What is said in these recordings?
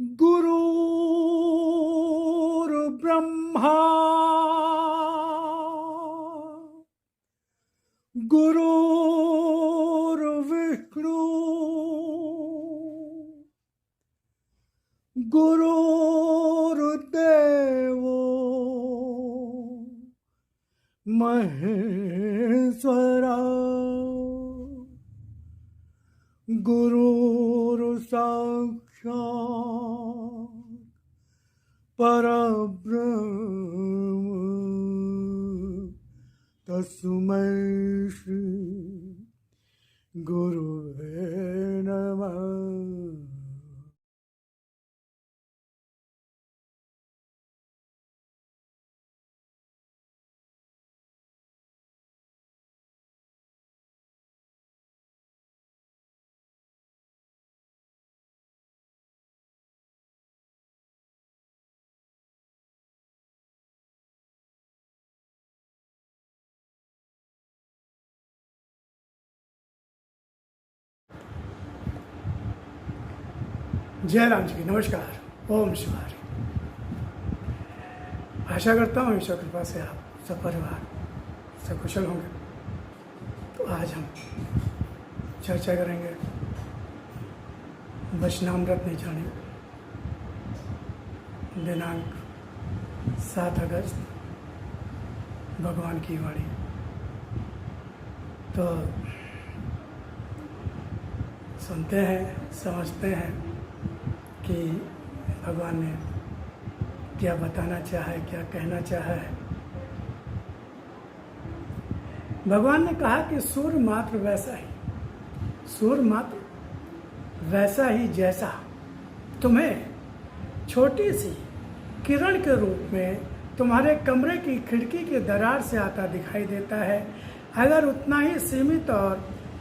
गुरुर्ब्रह्मा गुरुर्विष्णु गुरुर्देवो महेश्वरा गुरुर्साक्षात् परब्रह्म तस्मै श्री गुरुवे नमः। जय राम जी की नमस्कार। ओम शिवाय। आशा करता हूँ ईश्वर कृपा से आप सब परिवार सब कुशल होंगे। तो आज हम चर्चा करेंगे वचनामृत नहीं जाने दिनांक 7 अगस्त भगवान की वाणी। तो सुनते हैं समझते हैं कि भगवान ने क्या बताना चाहा है, क्या कहना चाहा है। भगवान ने कहा कि सूर्य मात्र वैसा ही जैसा तुम्हें छोटी सी किरण के रूप में तुम्हारे कमरे की खिड़की की दरार से आता दिखाई देता है, अगर उतना ही सीमित और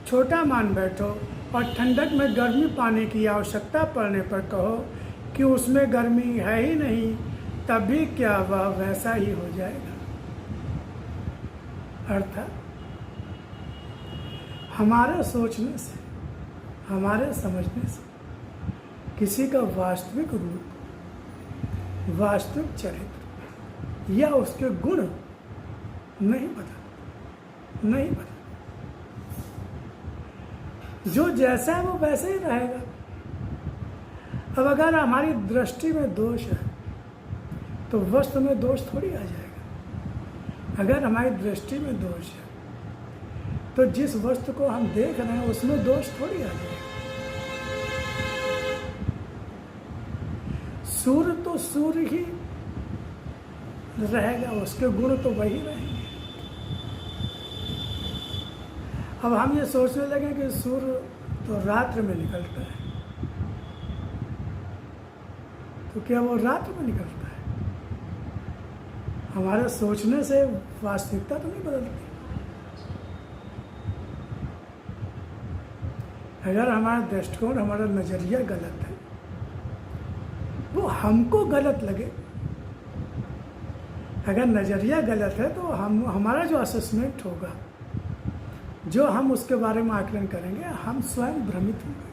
छोटा मान बैठो और ठंडक में गर्मी पाने की आवश्यकता पड़ने पर कहो कि उसमें गर्मी है ही नहीं, तब भी क्या वह वैसा ही हो जाएगा। अर्थात हमारे सोचने से, हमारे समझने से किसी का वास्तविक रूप, वास्तविक चरित्र या उसके गुण नहीं बदलते। जो जैसा है वो वैसे ही रहेगा। अब अगर हमारी दृष्टि में दोष है तो वस्तु में दोष थोड़ी आ जाएगा। अगर हमारी दृष्टि में दोष है तो जिस वस्तु को हम देख रहे हैं उसमें दोष थोड़ी आ जाएगा। सूर्य तो सूर्य ही रहेगा, उसके गुण तो वही रहेंगे। अब हम ये सोचने लगे कि सूर्य तो रात्र में निकलता है, तो क्या वो रात्र में निकलता है? हमारे सोचने से वास्तविकता तो नहीं बदलती। अगर हमारा दृष्टिकोण, हमारा नजरिया गलत है, वो हमको गलत लगे। अगर नजरिया गलत है तो हमारा जो असेसमेंट होगा, जो हम उसके बारे में आकलन करेंगे, हम स्वयं भ्रमित होंगे।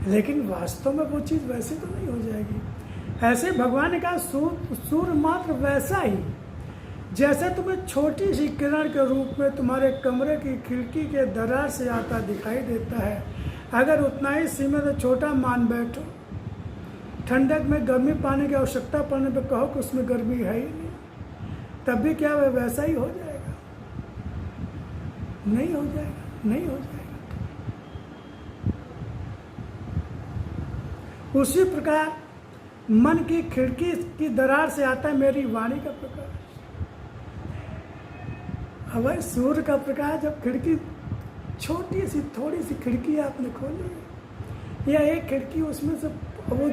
लेकिन वास्तव में वो चीज़ वैसे तो नहीं हो जाएगी। ऐसे भगवान ने कहा सूर्य मात्र वैसा ही जैसे तुम्हें छोटी सी किरण के रूप में तुम्हारे कमरे की खिड़की के दरार से आता दिखाई देता है, अगर उतना ही सीमित और छोटा मान बैठो, ठंडक में गर्मी पाने की आवश्यकता पड़ने पर कहो कि उसमें गर्मी है ही नहीं, तब भी क्या वह वैसा ही हो जाएगा? नहीं हो जाएगा। उसी प्रकार मन की खिड़की की दरार से आता है मेरी वाणी का प्रकाश। अब भाई सूर्य का प्रकाश, जब खिड़की छोटी सी थोड़ी सी खिड़की आपने खोली या एक खिड़की, उसमें से वो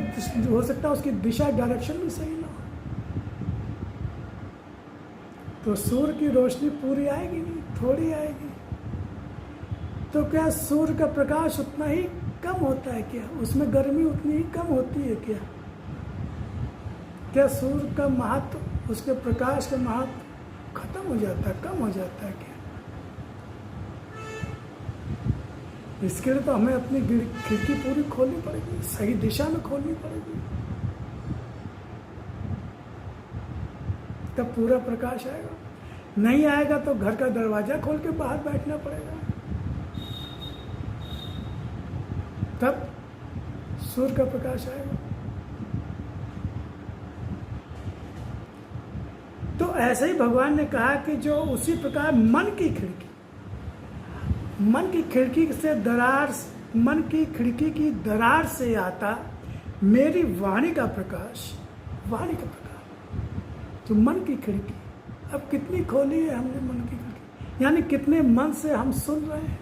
हो सकता है उसकी दिशा, डायरेक्शन भी सही ना हो, तो सूर्य की रोशनी पूरी आएगी नहीं, थोड़ी आएगी। तो क्या सूर्य का प्रकाश उतना ही कम होता है क्या? उसमें गर्मी उतनी ही कम होती है क्या? क्या सूर्य का महत्व, उसके प्रकाश का महत्व खत्म हो जाता है, कम हो जाता है क्या? इसके लिए तो हमें अपनी खिड़की पूरी खोलनी पड़ेगी, सही दिशा में खोलनी पड़ेगी, तब पूरा प्रकाश आएगा। नहीं आएगा तो घर का दरवाजा खोल के बाहर बैठना पड़ेगा, तब सूर्य का प्रकाश आएगा। तो ऐसे ही भगवान ने कहा कि जो उसी प्रकार मन की खिड़की से दरार, मन की खिड़की की दरार से आता मेरी वाणी का प्रकाश, तो मन की खिड़की अब कितनी खोली है हमने मन की खिड़की, यानी कितने मन से हम सुन रहे हैं,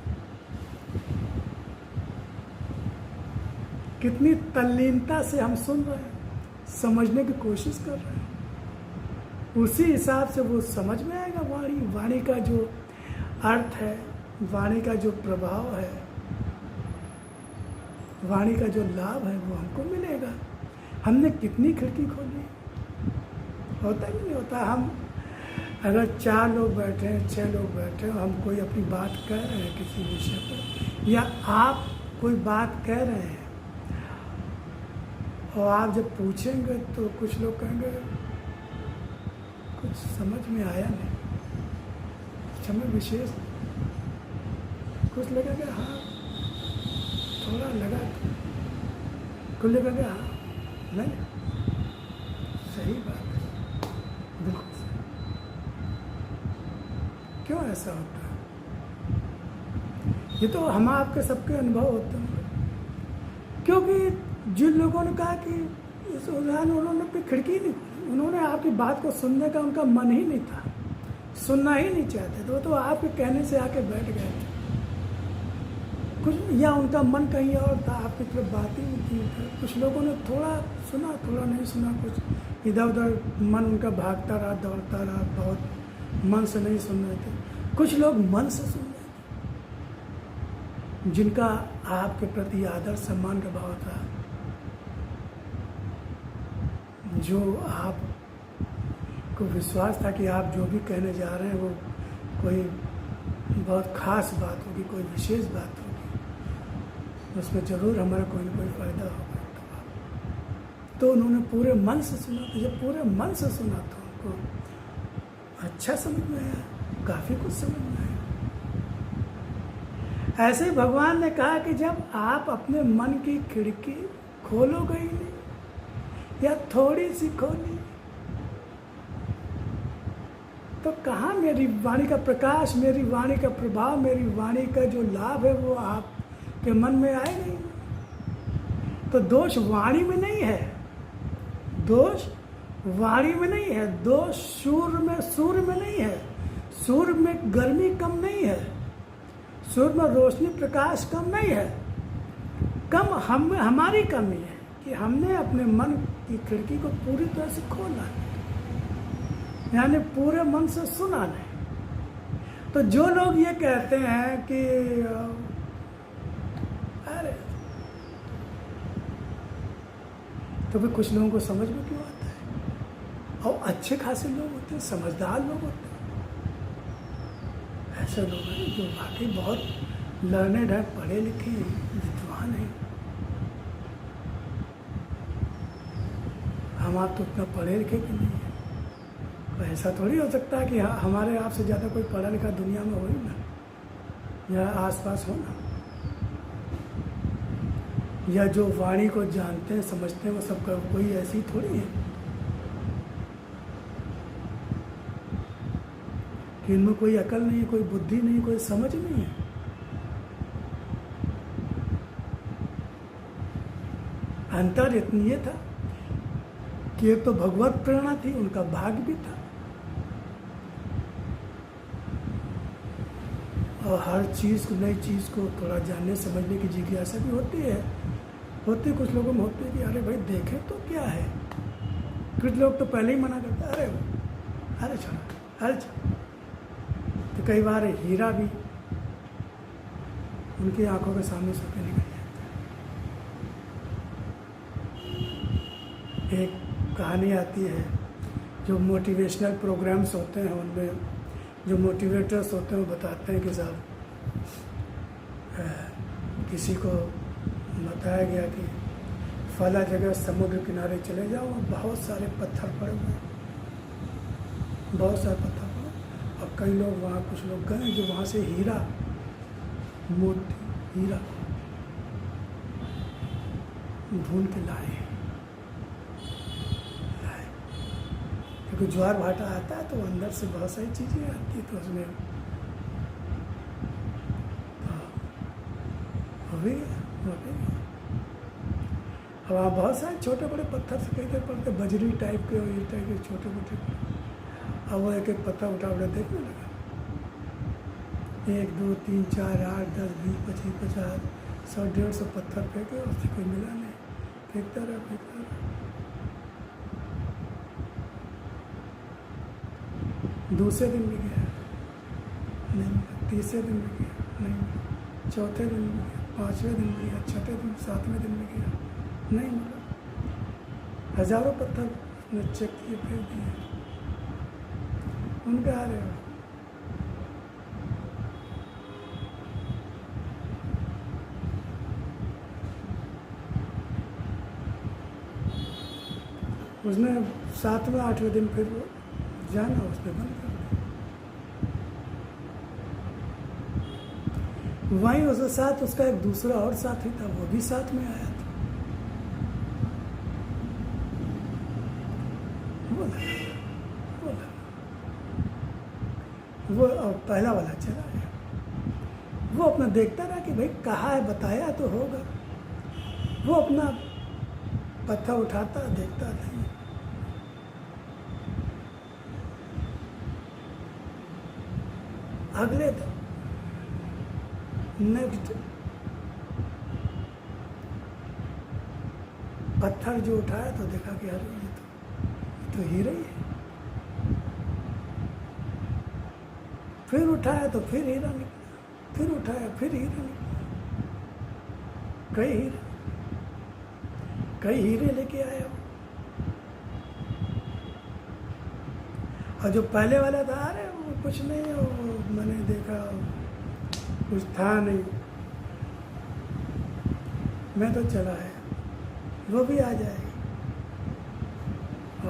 कितनी तल्लीनता से हम सुन रहे हैं, समझने की कोशिश कर रहे हैं। उसी हिसाब से वो समझ में आएगा। वाणी का जो अर्थ है, वाणी का जो प्रभाव है, वाणी का जो लाभ है वो हमको मिलेगा। हमने कितनी खिड़की खोली, होता ही नहीं होता। हम अगर 4 लोग बैठे हैं, 6 लोग बैठे हैं, हम कोई अपनी बात कह रहे हैं किसी विषय पर, या आप कोई बात कह रहे हैं और आप जब पूछेंगे तो कुछ लोग कहेंगे कुछ समझ में आया नहीं, कुछ हमें विशेष, कुछ लगेगा हाँ थोड़ा लगा, कुछ लगेगा हाँ नहीं, सही बात है, बिल्कुल सही। क्यों ऐसा होता है? ये तो हम आपके सबके अनुभव होते हैं, क्योंकि जिन लोगों ने कहा कि इस उदाहरण उन्होंने अपनी खिड़की नहीं, उन्होंने आपकी बात को सुनने का उनका मन ही नहीं था, सुनना ही नहीं चाहते थे, तो आपके कहने से आके बैठ गए थे कुछ, या उनका मन कहीं और था, आपकी तरफ बात ही नहीं थी। कुछ लोगों ने थोड़ा सुना, थोड़ा नहीं सुना, कुछ इधर उधर मन उनका भागता रहा, दौड़ता रहा, बहुत मन से नहीं सुन रहे थे। कुछ लोग मन से सुन रहे थे, जिनका आपके प्रति आदर सम्मान का भाव था, जो आप को विश्वास था कि आप जो भी कहने जा रहे हैं वो कोई बहुत ख़ास बात होगी, कोई विशेष बात होगी, उसमें ज़रूर हमारा कोई ना कोई फ़ायदा होगा। तो उन्होंने पूरे मन से सुना, तो जब पूरे मन से सुना तो उनको अच्छा समझ में आया, काफ़ी कुछ समझ में आया। ऐसे ही भगवान ने कहा कि जब आप अपने मन की खिड़की खोलोगे ही नहीं, या थोड़ी सी खोली, तो कहाँ मेरी वाणी का प्रकाश, मेरी वाणी का प्रभाव, मेरी वाणी का जो लाभ है वो आपके मन में आए नहीं। तो दोष वाणी में नहीं है, दोष वाणी में नहीं है, दोष सूर्य में नहीं है, सूर्य में गर्मी कम नहीं है, सूर्य में रोशनी प्रकाश कम नहीं है, कम हमारी कमी है कि हमने अपने मन की खिड़की को पूरी तरह से खोला, यानी पूरे मन से सुना नहीं। तो जो लोग ये कहते हैं कि अरे, तो फिर कुछ लोगों को समझ में क्यों आता है? और अच्छे खासे लोग होते हैं, समझदार लोग होते हैं, ऐसे लोग हैं जो वाकई बहुत लर्नेड है, पढ़े लिखे विद्वान हैं। हम आप तो उतना पढ़े लिखे भी नहीं है, तो ऐसा थोड़ी हो सकता है कि हमारे आपसे ज़्यादा कोई पढ़ा लिखा दुनिया में हो ही ना, या आसपास हो ना, या जो वाणी को जानते हैं समझते हैं वो सबका कोई ऐसी थोड़ी है कि इनमें कोई अकल नहीं है, कोई बुद्धि नहीं, कोई समझ नहीं है। अंतर इतनी ये था कि एक तो भगवत प्रेरणा थी, उनका भाग्य भी था, और हर चीज़ को, नई चीज़ को थोड़ा जानने समझने की जिज्ञासा भी होती है, कुछ लोगों में होती है कि अरे भाई देखें तो क्या है। कुछ लोग तो पहले ही मना करते, अरे छोड़ा, अरे छोड़ा। तो कई बार हीरा भी उनकी आंखों के सामने से निकल जाता है। एक कहानी आती है, जो मोटिवेशनल प्रोग्राम्स होते हैं उनमें जो मोटिवेटर्स होते हैं वो बताते हैं कि साहब किसी को बताया गया कि फला जगह समुद्र किनारे चले जाओ, बहुत सारे पत्थर पड़े हुए हैं, बहुत सारे पत्थर पड़े। और कई लोग वहाँ, कुछ लोग गए जो वहाँ से हीरा मोती हीरा ढूंढ के लाए। क्योंकि ज्वार भाटा आता है तो अंदर से बहुत सारी चीज़ें आती है, तो उसमें हो भी गया। अब वहाँ बहुत सारे छोटे बड़े पत्थर से कई पड़ते, बजरी टाइप के और ये टाइप के छोटे मोटे। अब वो एक एक पत्थर उठा देखने लगा, 1 2 3 4 8 10 20 25 50 100 150 पत्थर फेंके, उससे कोई मिला नहीं। फेंकता रहा। दूसरे दिन भी गया, नहीं मिला। तीसरे दिन भी गया, नहीं मिला। चौथे दिन भी गया, 5वें दिन भी गया, 6ठे दिन, 7वें दिन भी गया, नहीं मिला। हजारों पत्थर उसने चेक किए, फेंक दिए। उनके आ रहे हो। उसने 7वें 8वें दिन फिर वो जाना, उसने बंद कर दिया। वहीं उसके साथ उसका एक दूसरा और साथी था, वो भी साथ में आया था। वो पहला वाला चला गया। वो अपना देखता रहा कि भाई कहाँ है, बताया तो होगा। वो अपना पत्थर उठाता, देखता नहीं। अगले दिन नेक्स्ट पत्थर जो उठाया तो देखा कि यार ये तो हीरा ही है। फिर उठाया तो फिर हीरा निकला, फिर उठाया फिर हीरा निकला। कई हीरे लेके आया। और जो पहले वाला था, अरे वो कुछ नहीं, वो मैंने देखा कुछ था नहीं, मैं तो चला है, वो भी आ जाएगा।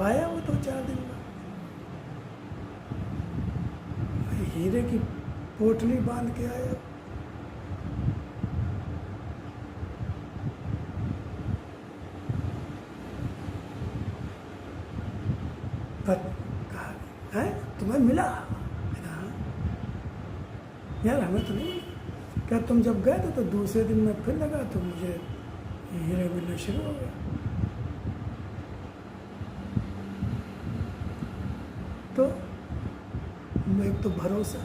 आया वो तो 4 दिन बाद, हीरे की पोटली बांध के आया। कहा है तुम्हें मिला? यार हमें तो नहीं मिला। क्या तुम जब गए थे तो दूसरे दिन में फिर लगा तो मुझे हीरे मिलने शुरू हो गया। तो एक तो भरोसा,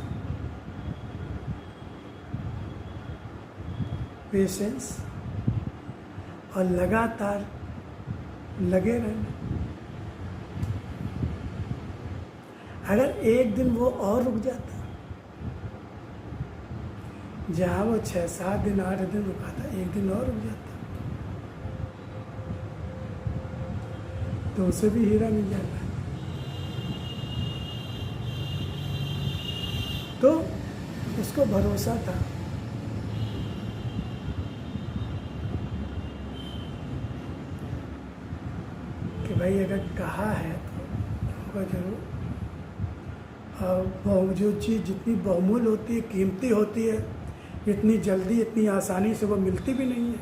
पेशेंस और लगातार लगे रहना। अगर एक दिन वो और रुक जाता, जहाँ वो 6 7 दिन 8 दिन रुका था, एक दिन और रुक जाता तो उसे भी हीरा मिल जाता। तो उसको भरोसा था कि भाई अगर कहा है तो होगा जरूर। और जो चीज़ जितनी बहुमूल्य होती है, कीमती होती है, इतनी जल्दी इतनी आसानी से वो मिलती भी नहीं है।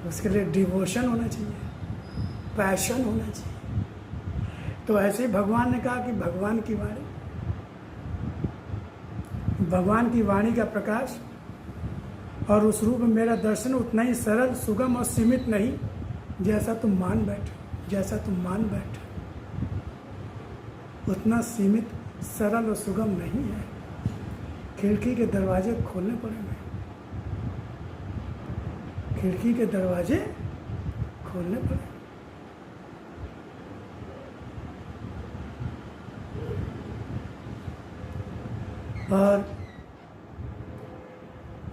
उसके लिए डिवोशन होना चाहिए, पैशन होना चाहिए। तो ऐसे ही भगवान ने कहा कि भगवान की वाणी का प्रकाश और उस रूप में मेरा दर्शन उतना ही सरल, सुगम और सीमित नहीं जैसा तुम मान बैठे। उतना सीमित, सरल और सुगम नहीं है। खिड़की के दरवाजे खोलने पड़ेंगे, खिड़की के दरवाजे खोलने पड़ेंगे। और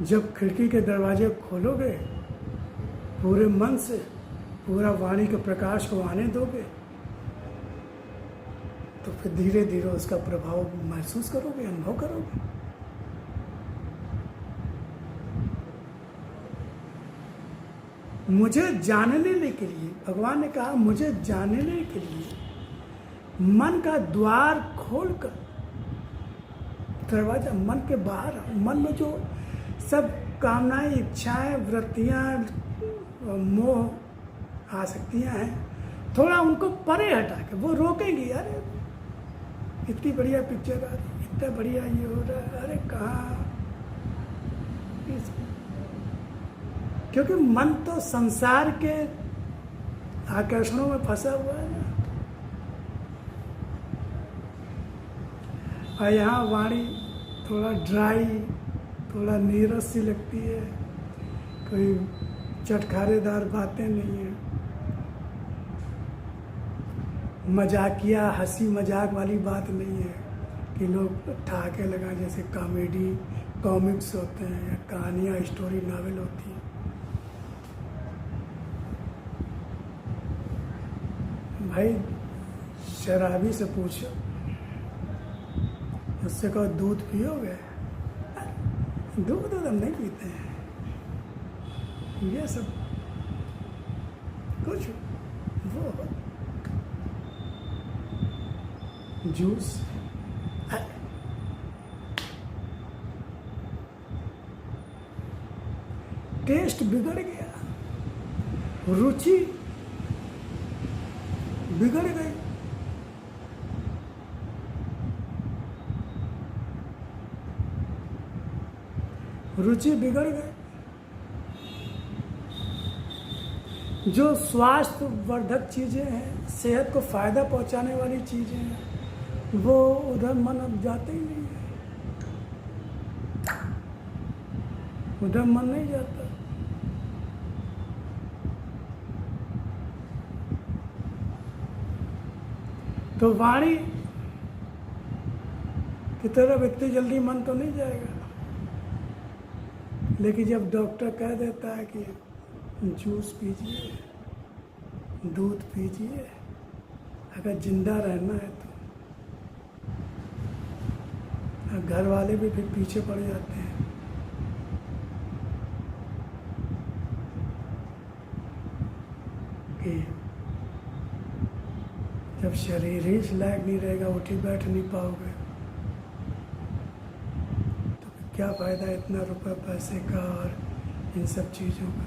जब खिड़की के दरवाजे खोलोगे, पूरे मन से पूरा वाणी के प्रकाश को आने दोगे, तो फिर धीरे धीरे उसका प्रभाव महसूस करोगे, अनुभव करोगे। मुझे जानने के लिए, भगवान ने कहा मुझे जानने के लिए मन का द्वार खोलकर, दरवाजा मन के बाहर, मन में जो सब कामनाएं, इच्छाएं, वृत्तियां, मोह, आसक्तियां हैं, थोड़ा उनको परे हटा के वो रोकेंगी। अरे इतनी बढ़िया पिक्चर आ रही, इतना बढ़िया ये हो रहा है, अरे कहाँ, क्योंकि मन तो संसार के आकर्षणों में फंसा हुआ है ना। और यहाँ वाणी थोड़ा ड्राई, थोड़ा नीरस सी लगती है, कोई चटखारेदार बातें नहीं है, मजाकिया हंसी मजाक वाली बात नहीं है कि लोग ठहाके लगाएं जैसे कॉमेडी कॉमिक्स होते हैं या कहानियाँ, स्टोरी नावल होती है। भाई शराबी से पूछो, उससे कहो दूध पियोगे, दूध हम नहीं पीते हैं, ये सब कुछ वो जूस, टेस्ट बिगड़ गया, रुचि बिगड़ गई। रुचि बिगड़ गई। जो स्वास्थ्य वर्धक चीजें हैं, सेहत को फायदा पहुंचाने वाली चीजें हैं, वो उधर मन अब जाते ही नहीं है, उधर मन नहीं जाता। तो वाणी की तरफ इतनी जल्दी मन तो नहीं जाएगा, लेकिन जब डॉक्टर कह देता है कि जूस पीजिए, दूध पीजिए, अगर जिंदा रहना है तो, घर वाले भी फिर पीछे पड़ जाते हैं कि जब शरीर ही इस लायक नहीं रहेगा, उठी बैठ नहीं पाओगे, तो क्या फ़ायदा इतना रुपए पैसे का और इन सब चीज़ों का।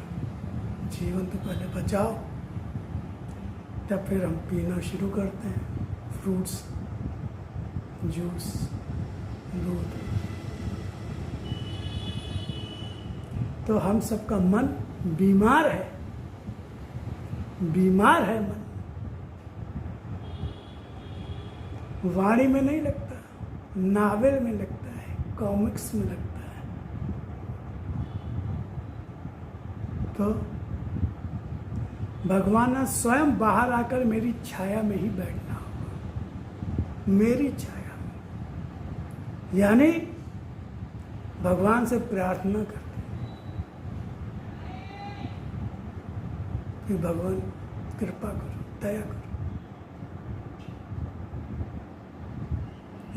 जीवन तो पहले बचाओ, तब फिर हम पीना शुरू करते हैं, फ्रूट्स, जूस, दूध। तो हम सबका मन बीमार है, बीमार है मन, वाणी में नहीं लगता, नावल में लगता है, कॉमिक्स में लगता है। तो भगवान ने स्वयं बाहर आकर मेरी छाया में ही बैठना होगा, मेरी छाया में, यानी भगवान से प्रार्थना करते कि भगवान कृपा करो, दया करो,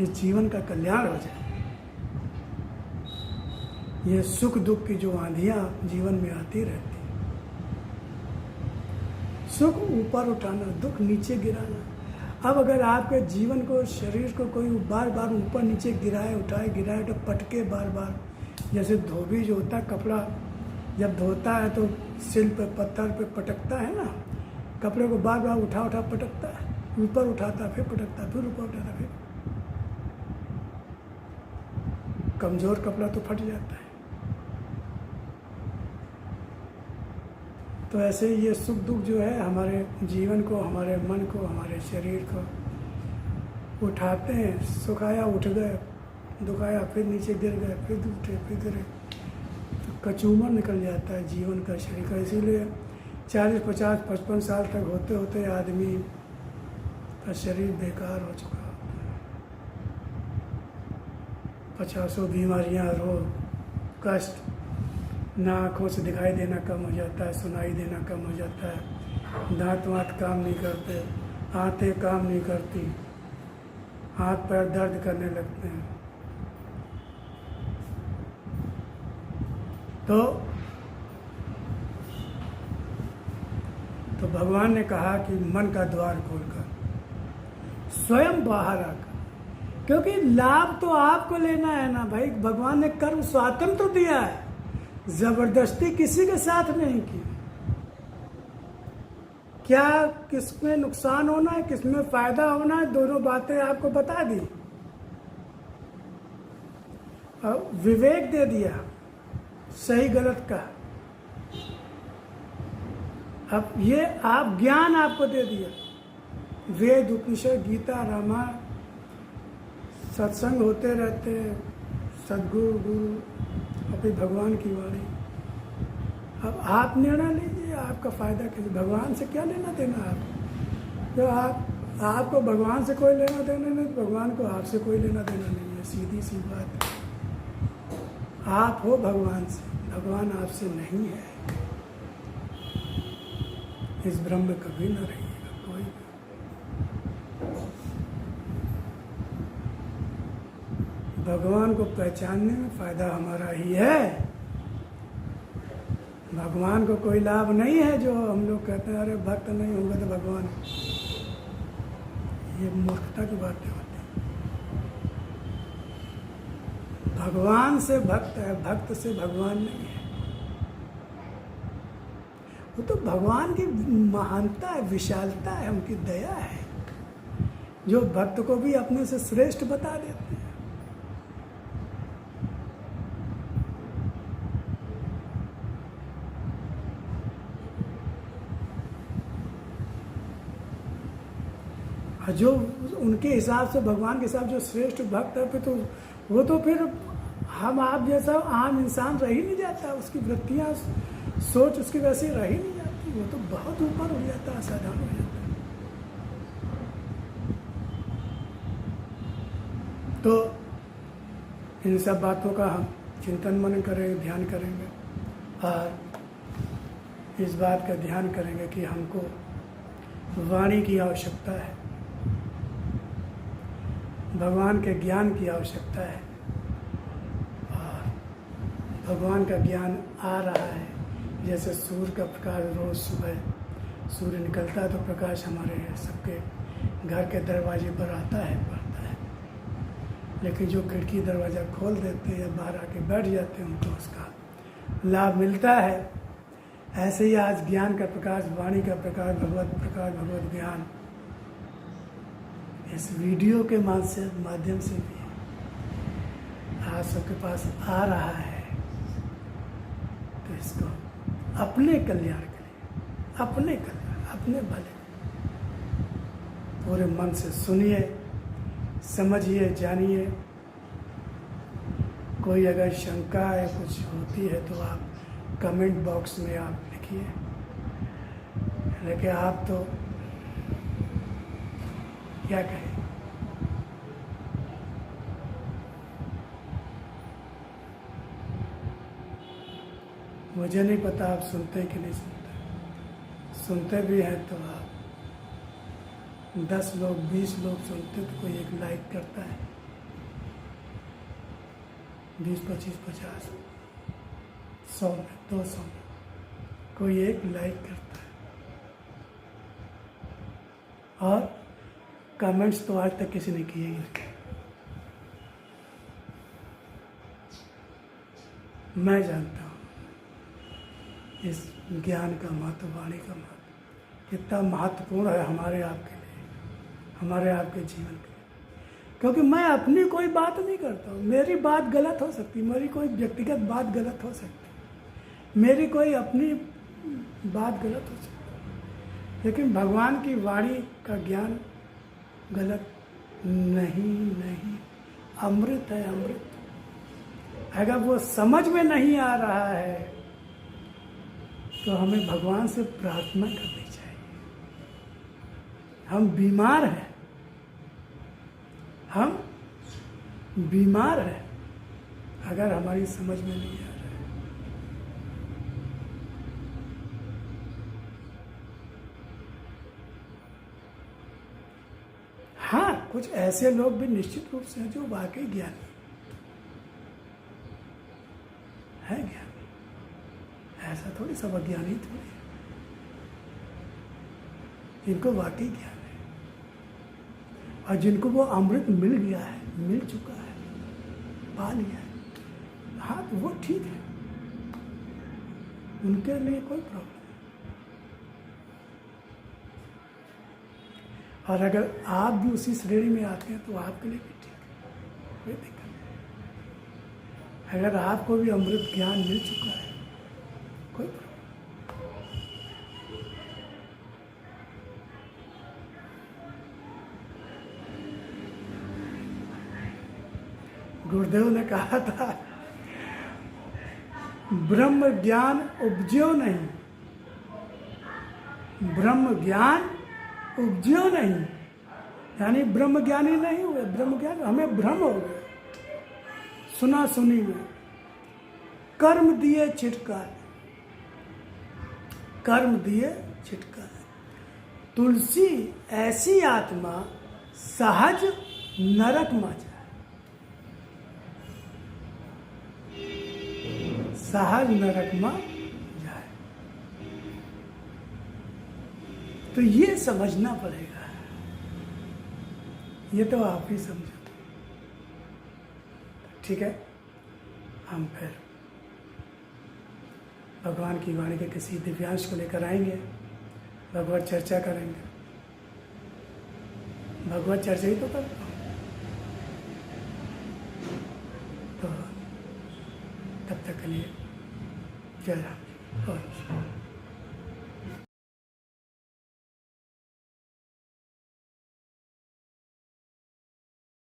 इस जीवन का कल्याण हो जाए। ये सुख दुख की जो आंधियां जीवन में आती रहती, सुख ऊपर उठाना, दुख नीचे गिराना। अब अगर आपके जीवन को, शरीर को कोई बार बार ऊपर नीचे गिराए उठाए गिराए तो पटके बार बार, जैसे धोबी जो होता है कपड़ा जब धोता है तो सिल पे पत्थर पे पटकता है ना, कपड़े को बार बार उठा उठा पटकता है, ऊपर उठाता फिर पटकता फिर ऊपर उठाता फिर, कमजोर कपड़ा तो फट जाता है। तो ऐसे ही ये सुख दुख जो है हमारे जीवन को, हमारे मन को, हमारे शरीर को उठाते हैं। सुखाया उठ गए, दुखाया फिर नीचे गिर गए, फिर उठे फिर गिरे, तो कचूमर निकल जाता है जीवन का, शरीर का। इसीलिए 40, 50, 55 साल तक होते होते आदमी का शरीर बेकार हो चुका होता है। 50 बीमारियां, रोग, कष्ट, ना आँखों से दिखाई देना कम हो जाता है, सुनाई देना कम हो जाता है, दांत वाँत काम नहीं करते, आंतें काम नहीं करती, हाथ पैर दर्द करने लगते हैं। तो भगवान ने कहा कि मन का द्वार खोलकर स्वयं बाहर आकर, क्योंकि लाभ तो आपको लेना है ना भाई। भगवान ने कर्म स्वातंत्र दिया है, जबरदस्ती किसी के साथ नहीं की। क्या किसमें नुकसान होना है, किसमें फायदा होना है, दोनों बातें आपको बता दी और विवेक दे दिया सही गलत का। अब ये आप ज्ञान आपको दे दिया। वेद, उपनिषद, गीता, रामायण, सत्संग होते रहते हैं, सदगुरु, गुरु, अभी भगवान की वाणी। अब आप निर्णय लीजिए, आपका फायदा कैसे। भगवान से क्या लेना देना आपको? तो आपको भगवान से कोई लेना देना नहीं, भगवान को आपसे कोई लेना देना नहीं है। सीधी सी बात है। आप हो भगवान से, भगवान आपसे नहीं है। इस भ्रम में कभी ना रहिएगा कोई। भगवान को पहचानने में फायदा हमारा ही है। भगवान को कोई लाभ नहीं है। जो हम लोग कहते हैं अरे भक्त नहीं होगा तो भगवान, ये मूर्खता की बातें होती हैं। भगवान से भक्त है, भक्त से भगवान नहीं है। वो तो भगवान की महानता है, विशालता है, उनकी दया है, जो भक्त को भी अपने से श्रेष्ठ बता देते हैं। जो उनके हिसाब से, भगवान के हिसाब जो श्रेष्ठ भक्त है, फिर तो वो तो फिर हम आप जैसा आम इंसान रह ही नहीं जाता। उसकी वृत्तियां, सोच उसकी वैसे रह ही नहीं जाती। वो तो बहुत ऊपर हो जाता, असाधारण हो जाता। तो इन सब बातों का हम चिंतन मनन करेंगे, ध्यान करेंगे और इस बात का ध्यान करेंगे कि हमको वाणी की आवश्यकता है, भगवान के ज्ञान की आवश्यकता है। और भगवान का ज्ञान आ रहा है। जैसे सूर्य का प्रकाश रोज़ सुबह सूर्य निकलता है तो प्रकाश हमारे सबके घर के दरवाजे पर आता है, पड़ता है। लेकिन जो खिड़की दरवाज़ा खोल देते हैं या बाहर आके बैठ जाते हैं, उनको उसका लाभ मिलता है। ऐसे ही आज ज्ञान का प्रकाश, वाणी का प्रकाश, भगवत प्रकाश, भगवत ज्ञान इस वीडियो के माध्यम से भी आज सबके पास आ रहा है। तो इसको अपने कल्याण के लिए, अपने कल्याण, अपने भले पूरे मन से सुनिए, समझिए, जानिए। कोई अगर शंका है, कुछ होती है तो आप कमेंट बॉक्स में आप लिखिए। लेकिन आप तो क्या कहें, मुझे नहीं पता आप सुनते कि नहीं सुनते। सुनते भी हैं तो आप 10 लोग, 20 लोग सुनते तो कोई एक लाइक करता है, 20, 25, 50, 100 में, 200 में कोई एक लाइक करता है। और कमेंट्स तो आज तक किसी ने किए ही नहीं। मैं जानता हूँ इस ज्ञान का महत्व, वाणी का महत्व कितना महत्वपूर्ण है हमारे आपके लिए, हमारे आपके जीवन के लिए। क्योंकि मैं अपनी कोई बात नहीं करता हूँ। मेरी बात गलत हो सकती, मेरी कोई व्यक्तिगत बात गलत हो सकती, मेरी कोई अपनी बात गलत हो सकती, लेकिन भगवान की वाणी का ज्ञान गलत नहीं, अमृत है, अमृत। अगर वो समझ में नहीं आ रहा है तो हमें भगवान से प्रार्थना करनी चाहिए। हम बीमार हैं, हम बीमार हैं अगर हमारी समझ में नहीं आ रहा है। हाँ, कुछ ऐसे लोग भी निश्चित रूप से हैं जो वाकई ज्ञानी है, ज्ञानी, ऐसा थोड़ी सब अज्ञानी थोड़ी है, जिनको वाकई ज्ञान है और जिनको वो अमृत मिल गया है, मिल चुका है, पा लिया है, हाँ तो वो ठीक है, उनके लिए कोई प्रॉब्लम नहीं। और अगर आप भी उसी श्रेणी में आते हैं तो आपके लिए भी ठीक है, कोई दिक्कत नहीं। अगर आपको भी अमृत ज्ञान मिल चुका है, कोई प्रॉब्लम। गुरुदेव ने कहा था ब्रह्म ज्ञान उपज्यो नहीं, ब्रह्म ज्ञान उपज्यो नहीं, यानी ब्रह्म ज्ञानी नहीं हुए, ब्रह्म ज्ञान हमें भ्रम हो गया सुना सुनी में, कर्म दिए छिटकार, कर्म दिए छिटकार। तुलसी ऐसी आत्मा सहज नरक में जाए, सहज नरक में जाए। तो ये समझना पड़ेगा, ये तो आप ही समझो। ठीक है, हम फिर भगवान की वाणी के किसी दिव्यांश को लेकर आएंगे, भगवत चर्चा करेंगे। भगवत चर्चा ही तो करता हूँ, तो तब तक के लिए जय राम।